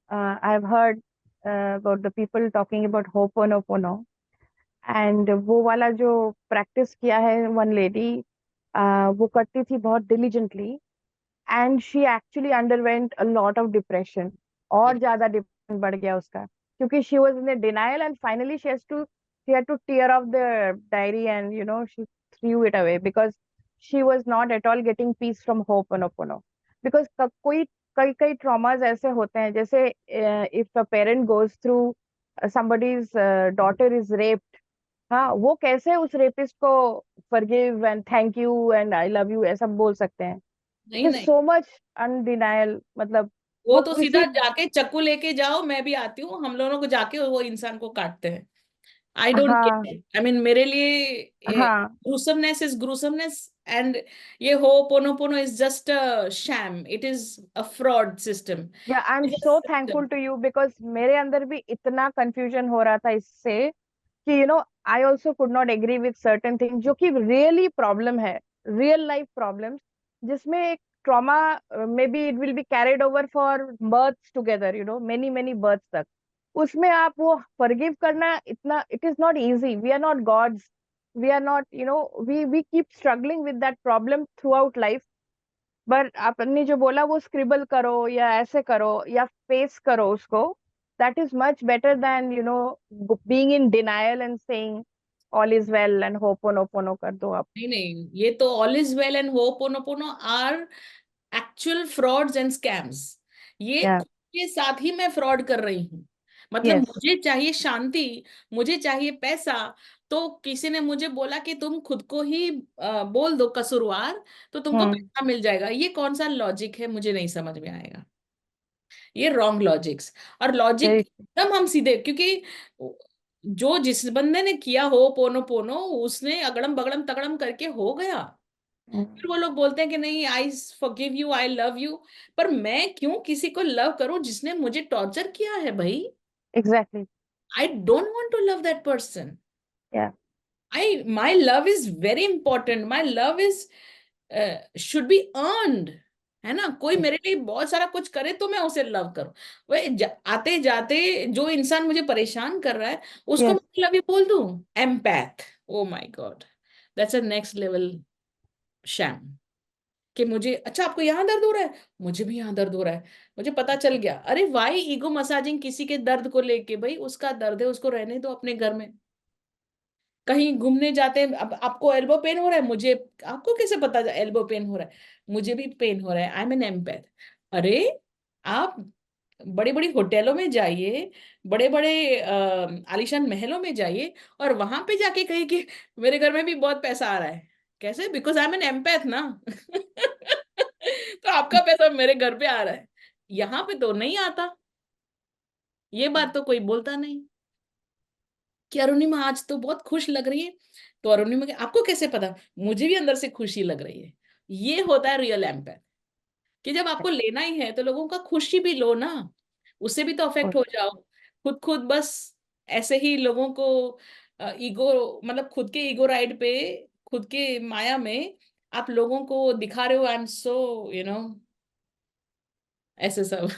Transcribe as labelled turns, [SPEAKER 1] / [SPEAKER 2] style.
[SPEAKER 1] I've heard about the people talking about Ho'oponopono, and वो वाला जो प्रैक्टिस किया है वन लेडी, वो करती थी बहुत diligently, and she actually underwent a lot of depression.
[SPEAKER 2] Yeah.
[SPEAKER 1] और ज्यादा डिप्रेशन बढ़ गया उसका, क्योंकि she was in denial and finally she had to tear off the diary and she threw it away because she was not at all getting peace from ho'oponopono. Because कोई कई कई traumas ऐसे होते हैं, जैसे if a parent goes through somebody's daughter is raped, हाँ, वो कैसे उस रेपिस्ट को forgive and thank you and I love you ऐसा बोल सकते हैं?
[SPEAKER 2] नहीं
[SPEAKER 1] इट इज
[SPEAKER 2] नहीं,
[SPEAKER 1] सो मच अनडिनायल, मतलब
[SPEAKER 2] वो
[SPEAKER 1] वो
[SPEAKER 2] तो
[SPEAKER 1] किसी।
[SPEAKER 2] सीधा जाके चाकू लेके जाओ, मैं भी आती हूँ, हम लोगों को जाके वो इंसान को काटते हैं। आई डोंट
[SPEAKER 1] हाँ,
[SPEAKER 2] गेट इट। आई मीन मेरे लिए
[SPEAKER 1] हाँ,
[SPEAKER 2] ग्रूसमनेस इज ग्रूसमनेस, एंड ये ho'oponopono is just a sham, it is a fraud system.
[SPEAKER 1] Yeah I am so thankful to you because मेरे अंदर भी इतना कंफ्यूजन हो रहा था इससे कि I also could not agree with certain thing जो कि रियली प्रॉब्लम है, रियल लाइफ प्रॉब्लम्स, जिसमें एक trauma may be it will be carried over for births together, many many births तक। उसमें आप वो फॉरगिव करना इतना, it is not easy, we are not gods, we are not, we keep struggling with that problem throughout life. But आपने जो बोला वो स्क्रिबल करो या ऐसे करो या फेस करो उसको, that is much better than being in denial and saying all is well and ho'oponopono कर दो आप।
[SPEAKER 2] नहीं नहीं, ये तो all is well and ho'oponopono are actual frauds and scams. ये
[SPEAKER 1] या,
[SPEAKER 2] खुद के साथ ही मैं फ्रॉड कर रही हूँ। मतलब
[SPEAKER 1] यस,
[SPEAKER 2] मुझे चाहिए शांति, मुझे चाहिए पैसा, तो किसी ने मुझे बोला कि तुम खुद को ही बोल दो कसूरवार, तो तुमको
[SPEAKER 1] हम्म,
[SPEAKER 2] पैसा मिल जाएगा। ये कौन सा लॉजिक है, मुझे नहीं समझ में आएगा। ये रॉन्ग लॉजिक्स। और लॉजिक
[SPEAKER 1] वेरी,
[SPEAKER 2] एकदम हम सीधे, क्योंकि जो जिस बंदे ने किया हो पोनो पोनो, उसने अगड़म बगड़म तगड़म करके हो गया। फिर वो लोग बोलते हैं कि नहीं, I forgive you, I love you. पर मैं क्यों किसी को लव करूं जिसने मुझे टॉर्चर किया है भाई?
[SPEAKER 1] Exactly,
[SPEAKER 2] I don't want to love that person.
[SPEAKER 1] Yeah,
[SPEAKER 2] I my love is very important, my love is should be earned. है ना? कोई मेरे लिए बहुत सारा कुछ करे तो मैं उसे लव करूं। आते जाते जो इंसान मुझे परेशान कर रहा है, उसको
[SPEAKER 1] यस,
[SPEAKER 2] मैं लव यू बोल दूं? Empath, oh my God, that's a next level sham. कि मुझे, अच्छा आपको यहाँ दर्द हो रहा है, मुझे भी यहाँ दर्द हो रहा है, मुझे पता चल गया। अरे वाई ईगो मसाजिंग किसी के दर्द को लेके? भाई उसका दर्द है, उसको रहने दो अपने घर में। कहीं घूमने जाते हैं, अब आपको एल्बो पेन हो रहा है, मुझे, आपको कैसे पता एल्बो पेन हो रहा है? मुझे भी पेन हो रहा है, आई एम एन एम्पैथ। अरे आप बड़ी बड़ी होटलों में जाइए, बड़े बड़े आलीशान महलों में जाइए, और वहां पे जाके कहिए कि मेरे घर में भी बहुत पैसा आ रहा है। कैसे? Because I am an empath ना। तो आपका पैसा मेरे घर पे आ रहा है, यहाँ पे तो नहीं आता। ये बात तो कोई बोलता नहीं कि अरुणिमा आज तो बहुत खुश लग रही है। तो अरुणिमा के आपको कैसे पता? मुझे भी अंदर से खुशी लग रही है। ये होता है रियल एम्पैथ, कि जब आपको लेना ही है तो लोगों का खुशी भी लो ना, उससे भी तो अफेक्ट हो जाओ। खुद खुद बस ऐसे ही लोगों को ईगो, मतलब खुद के ईगो राइड पे, खुद के माया में आप लोगों को दिखा रहे हो आई एम सो, ऐसे सब।